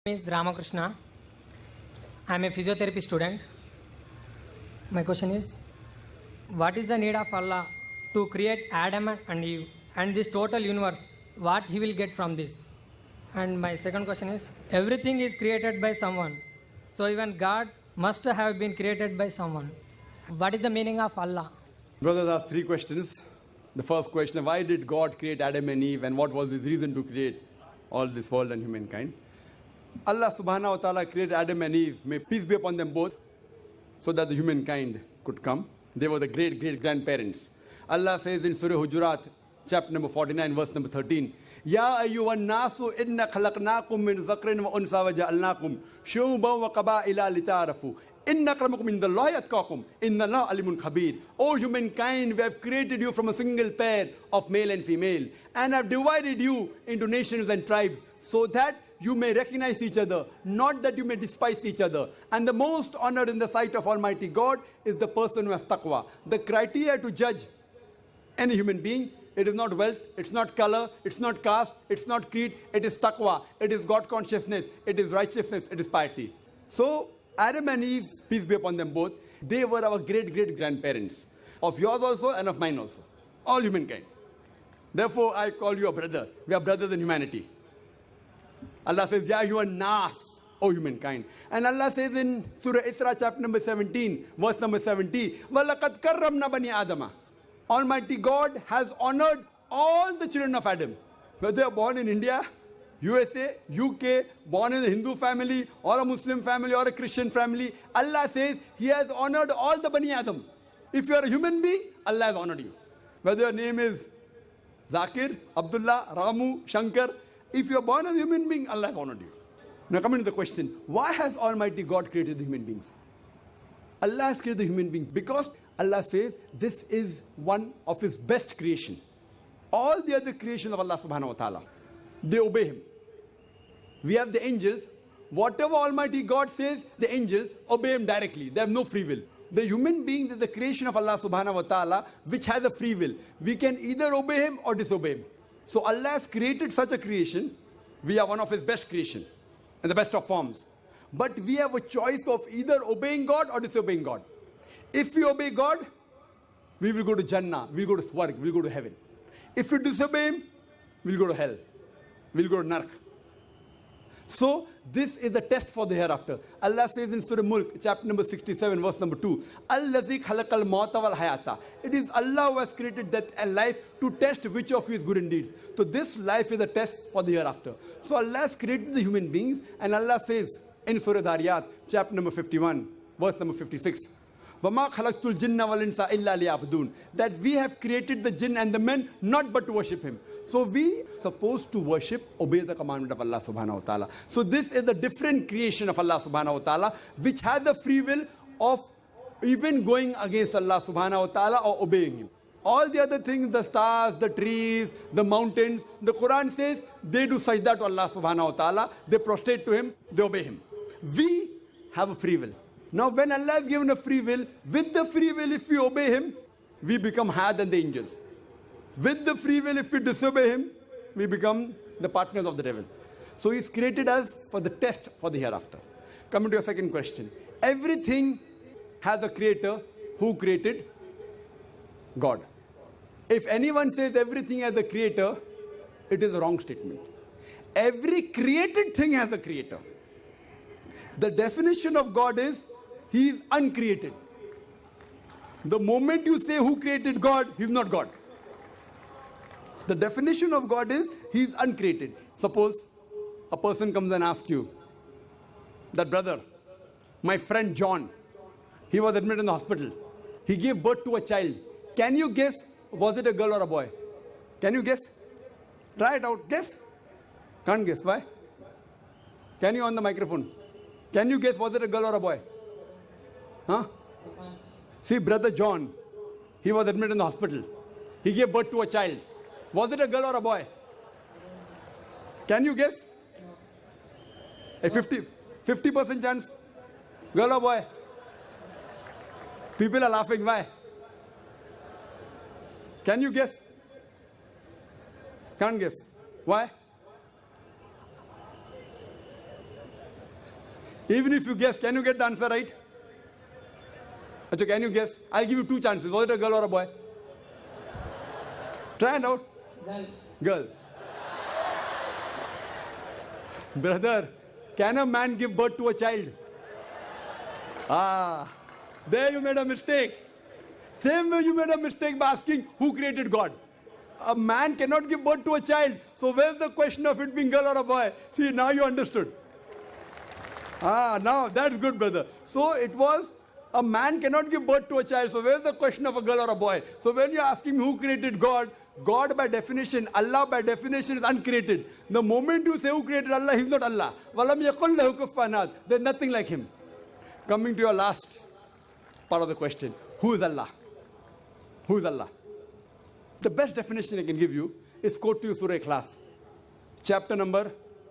is Ramakrishna. I am a physiotherapy student. My question is, what is the need of Allah to create Adam and Eve and this total universe? What he will get from this? And my second question is, everything is created by someone. So even God must have been created by someone. What is the meaning of Allah? Brothers asked three questions. The first question, why did God create Adam and Eve and what was his reason to create all this world and humankind? Allah subhanahu wa ta'ala created Adam and Eve, may peace be upon them both, so that the humankind could come. They were the great-great-grandparents. Allah says in Surah Hujurat, chapter number 49, verse number 13, Ya ayyuhan nasu inna khalaqnakum min zakrin wa unsa wa ja'alnakum shu'uban wa qaba'ila lita'arafu. Inna akramakum indallahi atqakum. Inna Allah alimun khabir. O humankind, we have created you from a single pair of male and female and have divided you into nations and tribes so that you may recognize each other, not that you may despise each other. And the most honored in the sight of Almighty God is the person who has taqwa. The criteria to judge any human being, it is not wealth, it's not color, it's not caste, it's not creed, it is taqwa, it is God consciousness, it is righteousness, it is piety. So Adam and Eve, peace be upon them both, they were our great-great-grandparents, of yours also and of mine also, all humankind. Therefore, I call you a brother. We are brothers in humanity. Allah says, Ya ayyuhan nas, O humankind. And Allah says in Surah Isra, chapter number 17, verse number 70, وَلَقَدْ كَرَّمْنَا بَنِي آدَمَ. Almighty God has honored all the children of Adam, whether they are born in India, USA, UK, born in a Hindu family, or a Muslim family, or a Christian family. Allah says He has honored all the Bani Adam. If you are a human being, Allah has honored you. Whether your name is Zakir, Abdullah, Ramu, Shankar, if you are born as a human being, Allah has honored you. Now coming to the question, why has Almighty God created the human beings? Allah has created the human beings because Allah says this is one of His best creation. All the other creations of Allah subhanahu wa ta'ala, they obey Him. We have the angels. Whatever Almighty God says, the angels obey Him directly. They have no free will. The human being is the creation of Allah subhanahu wa ta'ala, which has a free will. We can either obey Him or disobey Him. So Allah has created such a creation. We are one of His best creation and the best of forms. But we have a choice of either obeying God or disobeying God. If we obey God, we will go to Jannah, we will go to Swarg, we will go to heaven. If we disobey Him, we will go to hell, we will go to Nark. So this is a test for the hereafter. Allah says in Surah Mulk, chapter number 67, verse number 2, Allazi khalaqal mauta wal hayata. It is Allah who has created death and life to test which of you is good in deeds. So this life is a test for the hereafter. So Allah has created the human beings, and Allah says in Surah Dhariyat, chapter number 51, verse number 56, وَمَا خَلَقْتُ الْجِنَّ وَالْإِنسَ إِلَّا لِيَعْبُدُونَ. That we have created the jinn and the men not but to worship Him. So we are supposed to worship, obey the commandment of Allah subhanahu wa ta'ala. So this is the different creation of Allah subhanahu wa ta'ala, which has the free will of even going against Allah subhanahu wa ta'ala or obeying Him. All the other things, the stars, the trees, the mountains, the Quran says they do sajda to Allah subhanahu wa ta'ala, they prostrate to Him, they obey Him. We have a free will. Now when Allah has given a free will, with the free will if we obey Him, we become higher than the angels. With the free will if we disobey Him, we become the partners of the devil. So He's created us for the test for the hereafter. Coming to your second question. Everything has a creator. Who created? God. If anyone says everything has a creator, it is a wrong statement. Every created thing has a creator. The definition of God is He is uncreated. The moment you say who created God, He's not God. The definition of God is He is uncreated. Suppose a person comes and asks you, that brother, my friend John, he was admitted in the hospital. He gave birth to a child. Can you guess, was it a girl or a boy? Can you guess? Try it out. Guess. Can't guess. Why? Can you on the microphone? Can you guess, was it a girl or a boy? Huh? See, brother John, he was admitted in the hospital. He gave birth to a child. Was it a girl or a boy? Can you guess? A 50% chance. Girl or boy? People are laughing. Why? Can you guess? Can't guess. Why? Even if you guess, can you get the answer right? Achha, can you guess? I'll give you two chances. Was it a girl or a boy? Try it out. Girl. Brother, can a man give birth to a child? Ah, there you made a mistake. Same way you made a mistake by asking who created God. A man cannot give birth to a child. So where's the question of it being girl or a boy? See, now you understood. Ah, now that's good, brother. So it was a man cannot give birth to a child. So where's the question of a girl or a boy? So when you're asking who created God, God by definition, Allah by definition is uncreated. The moment you say who created Allah, He's not Allah. Walam yakul lahu kufuwan ahad. There's nothing like Him. Coming to your last part of the question, who is Allah? Who is Allah? The best definition I can give you is quote to you Surah Ikhlas, chapter number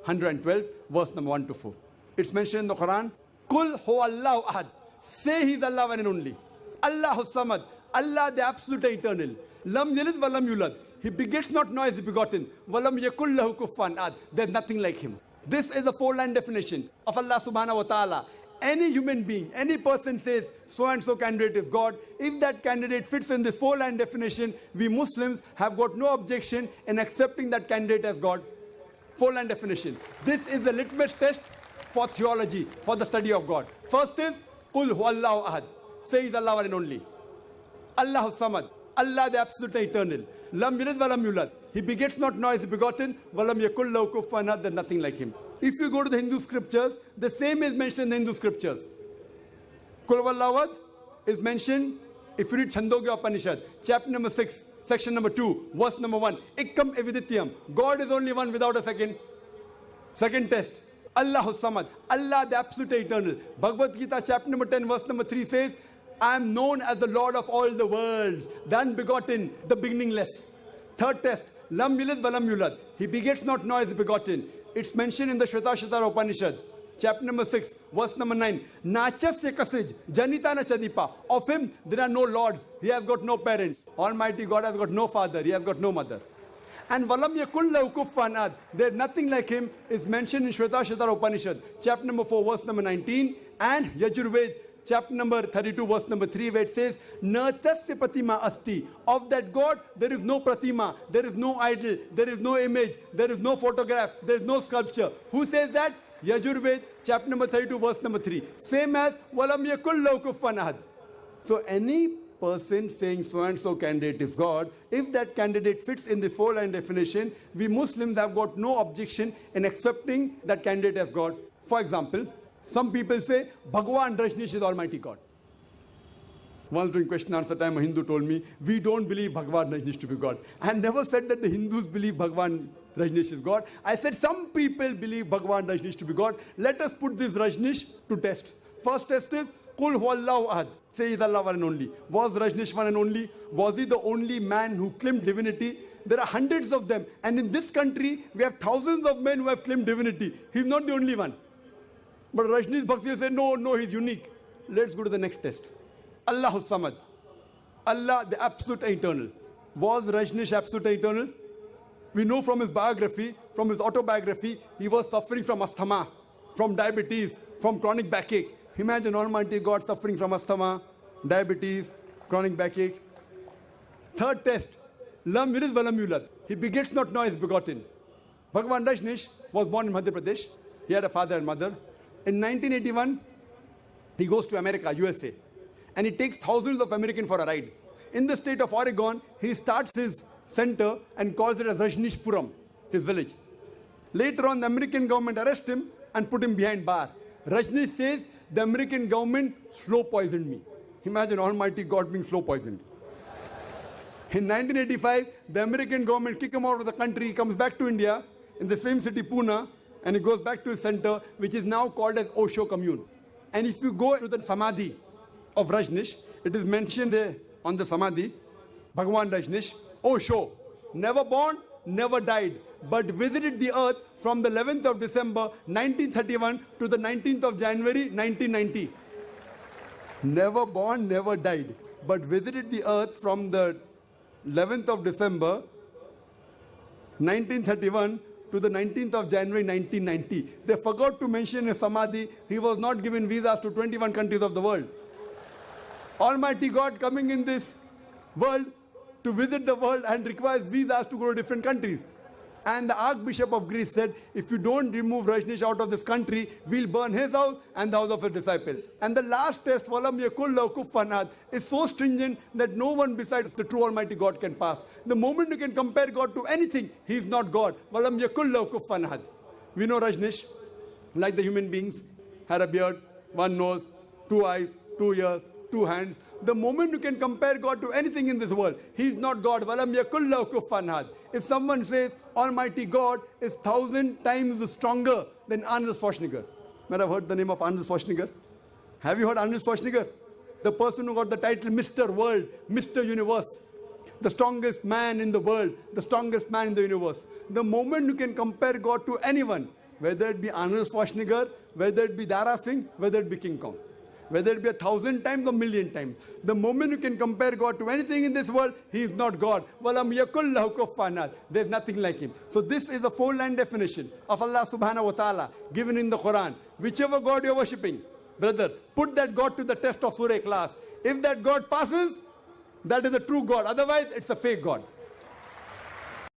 112, verse number 1 to 4. It's mentioned in the Quran, Kul hu Allahu ahad. Say He's Allah one and only. Allahu samad. Allah the absolute eternal. Lam yalid wa lam yulad. He begets not nor is he begotten. Walam yakul lahu kufuwan ahad. There's nothing like Him. This is a four-line definition of Allah subhanahu wa ta'ala. Any human being, any person says so and so candidate is God. If that candidate fits in this four-line definition, we Muslims have got no objection in accepting that candidate as God. Four-line definition. This is the litmus test for theology, for the study of God. First is Qul huwallahu ahad. Say He's Allah one and only. Allahu samad. Allah the absolute eternal. Lam yalid wa lam yulad. He begets not nor is he begotten. Walam yakul lahu kufuwan ahad. There's nothing like Him. If you go to the Hindu scriptures, the same is mentioned in the Hindu scriptures. Kul huwallahu ahad is mentioned if you read Chandogya Upanishad, chapter number 6, section number 2, verse number 1. Ikkam evidityam. God is only one without a second. Second test. Allahu samad. Allah the absolute eternal. Bhagavad Gita, chapter number 10, verse number 3 says, I am known as the Lord of all the worlds, the unbegotten, the beginningless. Third test. Lam yalid wa lam yulad. He begets not nor is begotten. It's mentioned in the Shvetashvatara Upanishad, chapter number 6, verse number 9. Nachas kasij, janita na chadipa. Of Him there are no lords. He has got no parents. Almighty God has got no father. He has got no mother. And walam yakul lahu kufuwan ahad. There's nothing like Him is mentioned in Shvetashvatara Upanishad, chapter number 4, verse number 19. And Yajurved, chapter number 32, verse number 3, where it says, Na tasya pratima asti. Of that God, there is no pratima, there is no idol, there is no image, there is no photograph, there is no sculpture. Who says that? Yajurved, chapter number 32, verse number 3. Same as, Walam yakul lahu kufuwan ahad. So any person saying so and so candidate is God, if that candidate fits in this four-line definition, we Muslims have got no objection in accepting that candidate as God. For example, some people say, Bhagwan Rajneesh is Almighty God. Once during question answer time, a Hindu told me, we don't believe Bhagwan Rajneesh to be God. I never said that the Hindus believe Bhagwan Rajneesh is God. I said some people believe Bhagwan Rajneesh to be God. Let us put this Rajneesh to test. First test is, Kul huwallahu ahad. Say He's Allah one and only. Was Rajneesh one and only? Was he the only man who claimed divinity? There are hundreds of them. And in this country, we have thousands of men who have claimed divinity. He's not the only one. But Rajneesh Bhaksi said, no, he's unique. Let's go to the next test. Allahu samad. Allah, the absolute eternal. Was Rajneesh absolute eternal? We know from his biography, from his autobiography, he was suffering from asthma, from diabetes, from chronic backache. Imagine Almighty God suffering from asthma, diabetes, chronic backache. Third test. Lam yalid wa lam yulad. He begets not nor is begotten. Bhagwan Rajneesh was born in Madhya Pradesh. He had a father and mother. In 1981, he goes to America, USA, and he takes thousands of Americans for a ride. In the state of Oregon, he starts his center and calls it as Rajneeshpuram, his village. Later on, the American government arrests him and put him behind bar. Rajneesh says, the American government slow poisoned me. Imagine Almighty God being slow poisoned. In 1985, the American government kicked him out of the country. He comes back to India in the same city, Pune, and he goes back to his center, which is now called as Osho Commune. And if you go to the Samadhi of Rajneesh, it is mentioned there on the Samadhi, Bhagwan Rajneesh, Osho, never born, never died, but visited the earth from the 11th of December 1931 to the 19th of January 1990. Never born, never died, but visited the earth from the 11th of December 1931 to the 19th of January 1990. They forgot to mention in Samadhi, he was not given visas to 21 countries of the world. Almighty God coming in this world to visit the world and requires visas to go to different countries. And the Archbishop of Greece said, if you don't remove Rajneesh out of this country, we'll burn his house and the house of his disciples. And the last test, Walam yakul lahu kufuwan ahad, is so stringent that no one besides the true Almighty God can pass. The moment you can compare God to anything, he is not God. Walam yakul lahu kufuwan ahad. We know Rajneesh, like the human beings, had a beard, one nose, two eyes, 2 ears, 2 hands. The moment you can compare God to anything in this world, he is not God. Walam yakul lahu kufuwan ahad. If someone says Almighty God is 1,000 times stronger than Arnold Schwarzenegger. Might have heard the name of Arnold Schwarzenegger? Have you heard Arnold Schwarzenegger? The person who got the title Mr. World, Mr. Universe. The strongest man in the world, the strongest man in the universe. The moment you can compare God to anyone, whether it be Arnold Schwarzenegger, whether it be Dara Singh, whether it be King Kong, whether it be 1,000 times or 1,000,000 times. The moment you can compare God to anything in this world, he is not God. Walam yakul lahu kufuwan ahad. There is nothing like him. So this is a 4-line definition of Allah subhanahu wa ta'ala given in the Quran. Whichever God you are worshipping, brother, put that God to the test of Surah Ikhlas. If that God passes, that is the true God. Otherwise, it's a fake God.